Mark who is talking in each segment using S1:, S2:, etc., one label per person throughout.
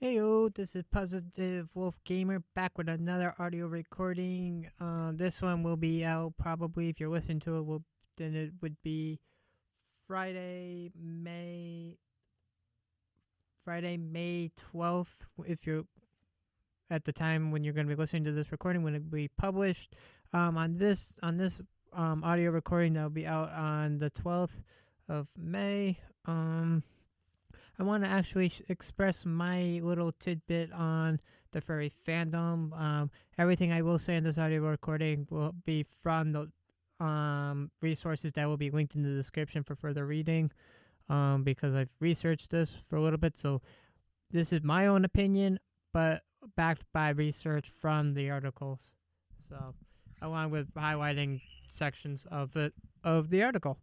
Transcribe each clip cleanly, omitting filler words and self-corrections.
S1: Heyo, this is Positive Wolf Gamer back with another audio recording. This one will be out probably if you're listening to it. Then it would be Friday, May 12th. If you're at the time when you're going to be listening to this recording, when it will be published. On this audio recording that will be out on the 12th of May. I want to actually express my little tidbit on the furry fandom. Everything I will say in this audio recording will be from the resources that will be linked in the description for further reading. Because I've researched this for a little bit, so this is my own opinion, but backed by research from the articles. So, along with highlighting sections of the article.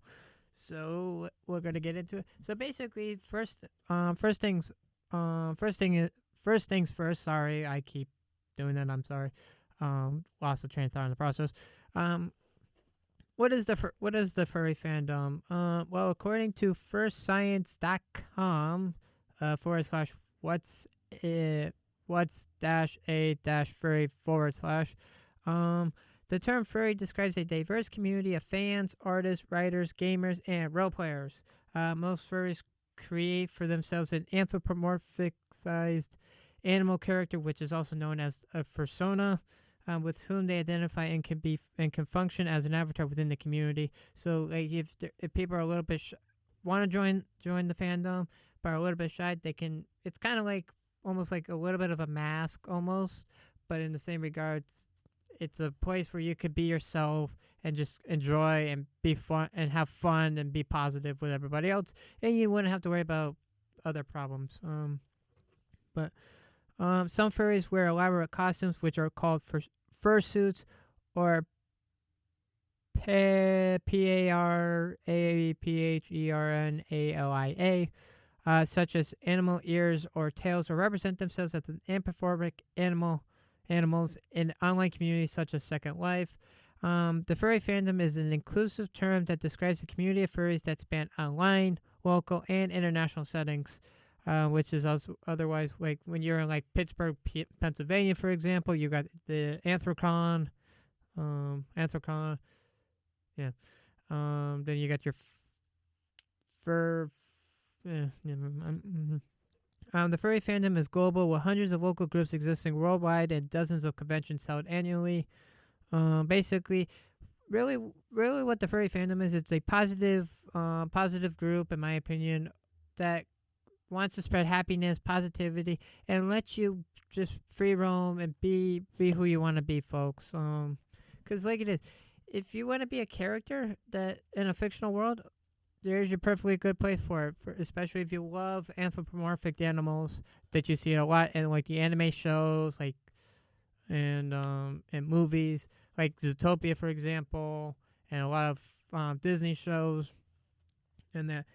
S1: So we're gonna get into it. So basically, first things first. Sorry, I keep doing that. I'm sorry. Lost the train of thought in the process. What is the furry fandom? Well, according to Furscience.com, / what's dash a dash furry / the term furry describes a diverse community of fans, artists, writers, gamers, and role players. Most furries create for themselves an anthropomorphized animal character, which is also known as a fursona, with whom they identify and can function as an avatar within the community. So, like, if people are a little bit want to join the fandom, but are a little bit shy, they can. It's kind of like almost like a little bit of a mask, almost, but in the same regards. It's a place where you could be yourself and just enjoy and be fun and have fun and be positive with everybody else, and you wouldn't have to worry about other problems. But some furries wear elaborate costumes, which are called fursuits or PARAPHERNALIA, such as animal ears or tails, or represent themselves as an anthropomorphic animals in online communities such as Second Life. The furry fandom is an inclusive term that describes a community of furries that span online, local, and international settings, which is also otherwise like when you're in like Pittsburgh, Pennsylvania, for example, you got the Anthrocon, yeah. Then you got your fur. The furry fandom is global, with hundreds of local groups existing worldwide and dozens of conventions held annually. Basically, really, what the furry fandom is, it's a positive group, in my opinion, that wants to spread happiness, positivity, and let you just free roam and be who you want to be, folks. Because like it is, if you want to be a character that in a fictional world, there's your perfectly good place for it, especially if you love anthropomorphic animals that you see a lot in like the anime shows, like and movies like Zootopia, for example, and a lot of Disney shows, and that.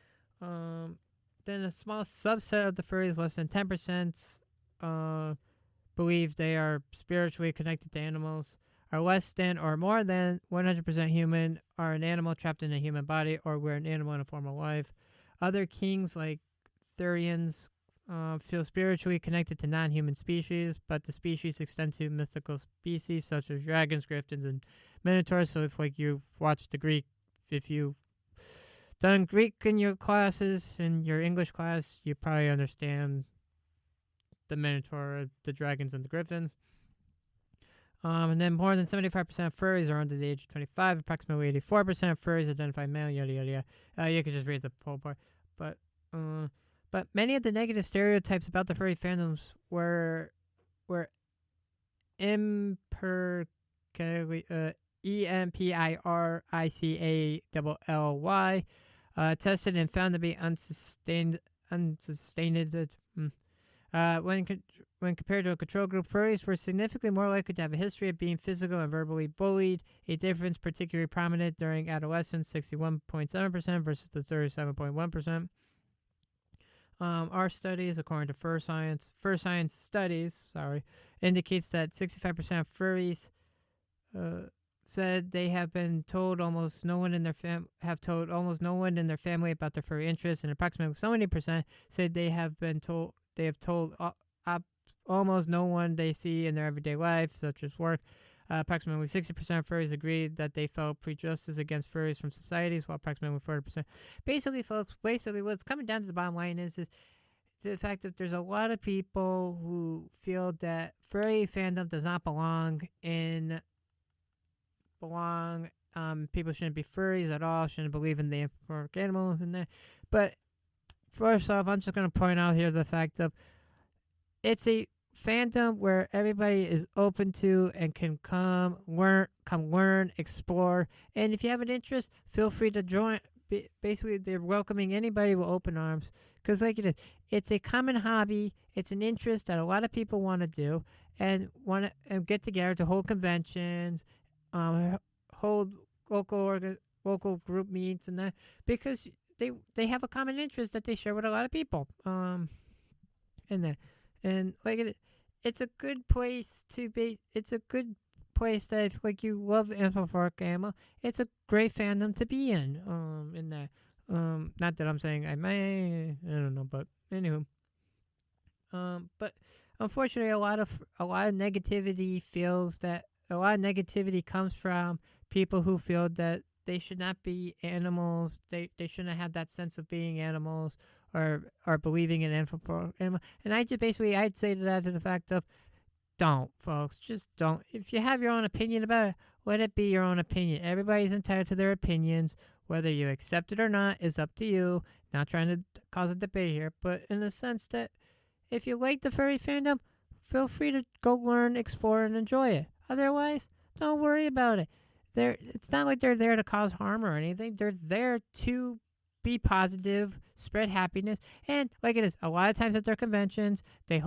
S1: Then a small subset of the furries, less than 10%, believe they are spiritually connected to animals, are less than or more than 100% human, are an animal trapped in a human body, or we're an animal in a form of life. Other kings, like Thurians, feel spiritually connected to non-human species, but the species extend to mythical species such as dragons, griffins, and minotaurs. So if like you've watched if you've done Greek in your classes, in your English class, you probably understand the minotaur, the dragons, and the griffins. And then more than 75% of furries are under the age of 25. Approximately 84% of furries identify male. Yada yada yada. You could just read the poll part, but many of the negative stereotypes about the furry fandoms were EMPIRICALLY tested and found to be unsustained. When compared to a control group, furries were significantly more likely to have a history of being physical and verbally bullied, a difference particularly prominent during adolescence, 61.7% versus the 37.1%. Our studies, according to Furscience studies, indicates that 65% of furries said they have been told almost no one in their told almost no one in their family about their furry interests, and approximately 70% said they have told almost no one they see in their everyday life, such as work. Approximately 60% of furries agreed that they felt prejudice against furries from societies, while approximately 40%. Basically, folks, what's coming down to the bottom line is the fact that there's a lot of people who feel that furry fandom does not belong. People shouldn't be furries at all. Shouldn't believe in the anthropomorphic animals and that. But first off, I'm just gonna point out here the fact of it's a fandom where everybody is open to and can come learn, explore, and if you have an interest, feel free to join. Basically, they're welcoming anybody with open arms because, like it is, it's a common hobby. It's an interest that a lot of people want to do and want to get together to hold conventions, hold local group meets and that because they have a common interest that they share with a lot of people. And that and like it's a good place to be. It's a good place that if like you love anthropomorphic animal, it's a great fandom to be in. In that. Not that I'm saying I may. I don't know, but anywho. But unfortunately, a lot of negativity feels that a lot of negativity comes from people who feel that they should not be animals. They shouldn't have that sense of being animals or believing in anthropomorphic animal. And I'd say to that to the fact of don't, folks, just don't. If you have your own opinion about it, let it be your own opinion. Everybody's entitled to their opinions. Whether you accept it or not is up to you. Not trying to cause a debate here, but in the sense that if you like the furry fandom, feel free to go learn, explore, and enjoy it. Otherwise, don't worry about it. It's not like they're there to cause harm or anything. They're there to be positive, spread happiness, and like it is, a lot of times at their conventions, they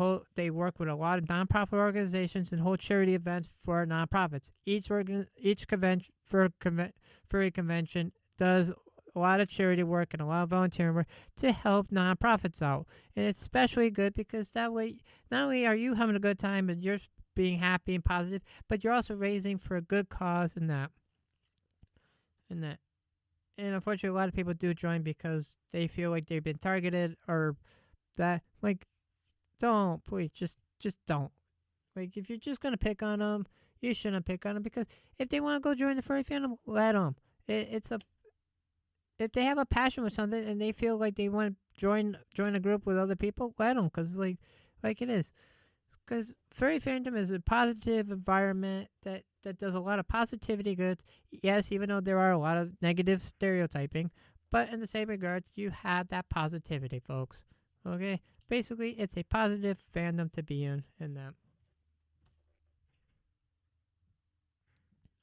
S1: work with a lot of nonprofit organizations and hold charity events for nonprofits. Each convention furry convention does a lot of charity work and a lot of volunteering work to help nonprofits out. And it's especially good because that way, not only are you having a good time and you're being happy and positive, but you're also raising for a good cause in that. In that. And unfortunately, a lot of people do join because they feel like they've been targeted or that. Like, don't, please, just don't. Like, if you're just going to pick on them, you shouldn't pick on them because if they want to go join the furry fandom, let them. If they have a passion with something and they feel like they want to join a group with other people, let them because like it is. Because furry fandom is a positive environment that does a lot of positivity goods. Yes, even though there are a lot of negative stereotyping, but in the same regards, you have that positivity, folks. Okay, basically, it's a positive fandom to be in that.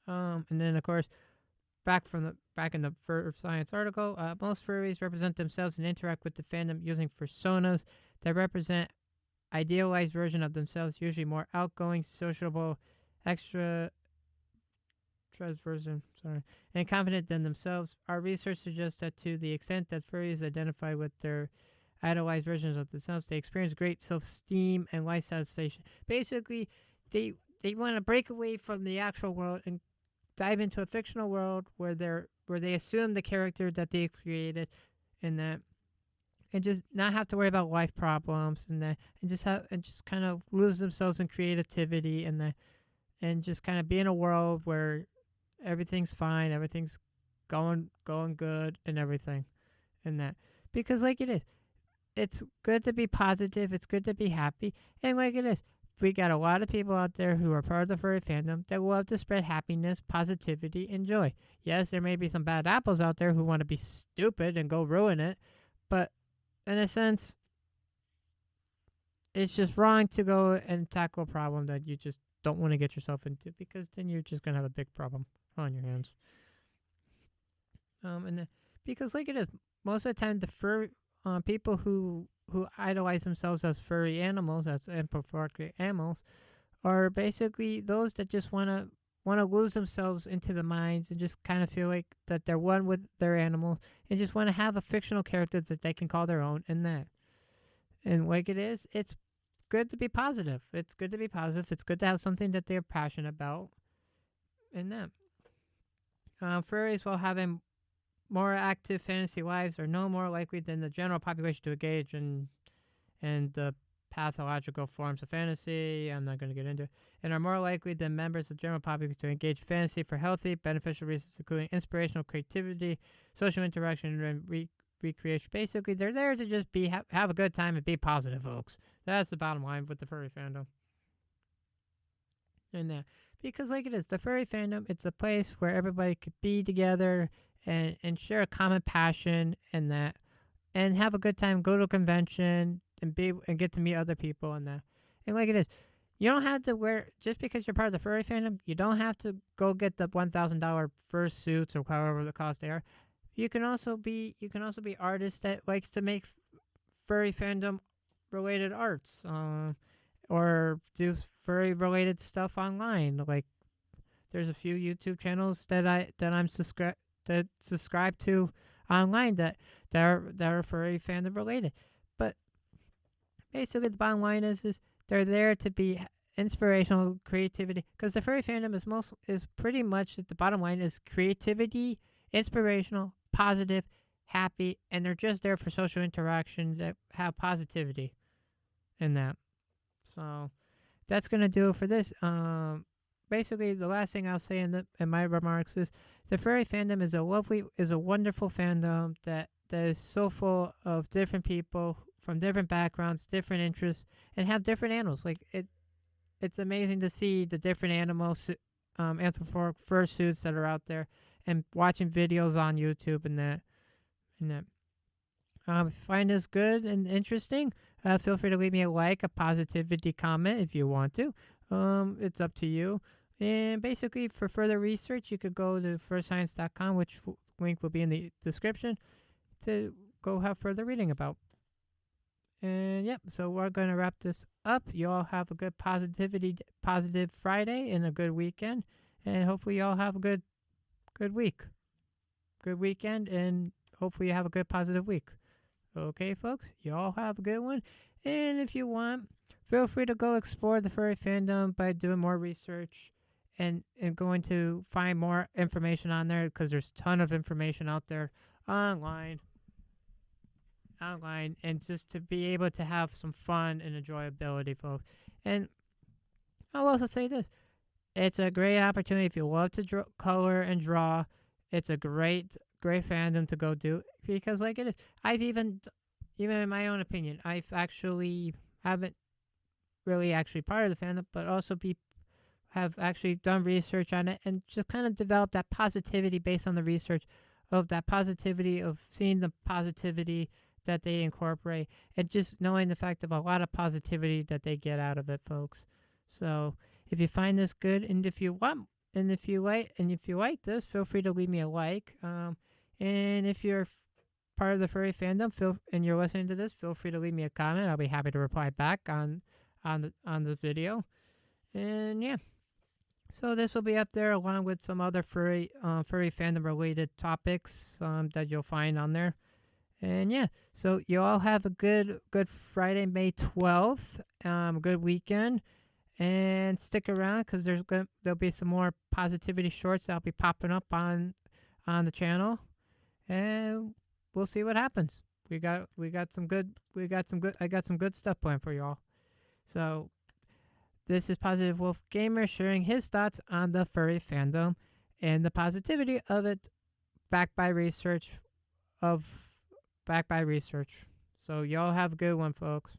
S1: And then of course, back in the Furscience article, most furries represent themselves and interact with the fandom using personas that represent idealized version of themselves, usually more outgoing, sociable, extra transversion, and confident than themselves. Our research suggests that to the extent that furries identify with their idolized versions of themselves, they experience great self-esteem and life satisfaction. Basically, they want to break away from the actual world and dive into a fictional world where they assume the character that they created, and that and just not have to worry about life problems and that and just kind of lose themselves in creativity and just kind of be in a world where everything's fine, everything's going good and everything and that because like it is, it's good to be positive, it's good to be happy, and like it is, we got a lot of people out there who are part of the furry fandom that love to spread happiness, positivity, and joy. Yes, there may be some bad apples out there who want to be stupid and go ruin it, but in a sense, it's just wrong to go and tackle a problem that you just don't want to get yourself into because then you're just gonna have a big problem on your hands. Because like it is, most of the time the furry people who idolize themselves as furry animals, as anthropomorphic animals, are basically those that just want to lose themselves into the minds and just kind of feel like that they're one with their animals and just want to have a fictional character that they can call their own and that. And like it is, it's good to be positive. It's good to be positive. It's good to have something that they're passionate about and that. Furries, while having more active fantasy lives, are no more likely than the general population to engage in the pathological forms of fantasy. I'm not going to get into it. And are more likely than members of the general public to engage fantasy for healthy, beneficial reasons, including inspirational creativity, social interaction, and recreation. Basically, they're there to just have a good time and be positive, folks. That's the bottom line with the furry fandom. And because like it is, the furry fandom, it's a place where everybody could be together and share a common passion and have a good time, go to a convention and get to meet other people and like it is. You don't have to wear just because you're part of the furry fandom. You don't have to go get the $1,000 fursuits or however the cost they are. You can also be artists that likes to make furry fandom related arts, or do furry related stuff online. Like there's a few YouTube channels that I'm subscribed to online that are furry fandom related. But basically, the bottom line is they're there to be inspirational creativity, because the furry fandom is pretty much the bottom line is creativity, inspirational, positive, happy, and they're just there for social interaction that have positivity in that. So that's gonna do it for this. Basically, the last thing I'll say in my remarks is the furry fandom is a wonderful fandom that is so full of different people from different backgrounds, different interests, and have different animals. Like it's amazing to see the different animals, anthropomorphic fursuits that are out there, and watching videos on YouTube and that. If you find this good and interesting, feel free to leave me a like, a positivity comment if you want to. It's up to you. And basically, for further research, you could go to Furscience.com, which link will be in the description, to go have further reading about. And yep, so we're going to wrap this up. You all have a good positive Friday and a good weekend. And hopefully you all have a good week. Good weekend, and hopefully you have a good positive week. Okay, folks, you all have a good one. And if you want, feel free to go explore the furry fandom by doing more research and going to find more information on there, because there's a ton of information out there online, and just to be able to have some fun and enjoyability, folks. And I'll also say this. It's a great opportunity if you love to color and draw. It's a great fandom to go do, because like it is. I've even in my own opinion, I've actually haven't really actually part of the fandom, but also have actually done research on it and just kind of developed that positivity based on the research of that positivity of seeing the positivity that they incorporate, and just knowing the fact of a lot of positivity that they get out of it, folks. So if you find this good, and if you like this, feel free to leave me a like. And if you're part of the furry fandom, and you're listening to this, feel free to leave me a comment. I'll be happy to reply back on the video. And yeah, so this will be up there along with some other furry fandom related topics that you'll find on there. And yeah, so you all have a good Friday, May 12th. Good weekend. And stick around, because there'll be some more positivity shorts that'll be popping up on the channel, and we'll see what happens. I got some good stuff planned for y'all. So this is Positive Wolf Gamer sharing his thoughts on the furry fandom and the positivity of it, backed by research. So y'all have a good one, folks.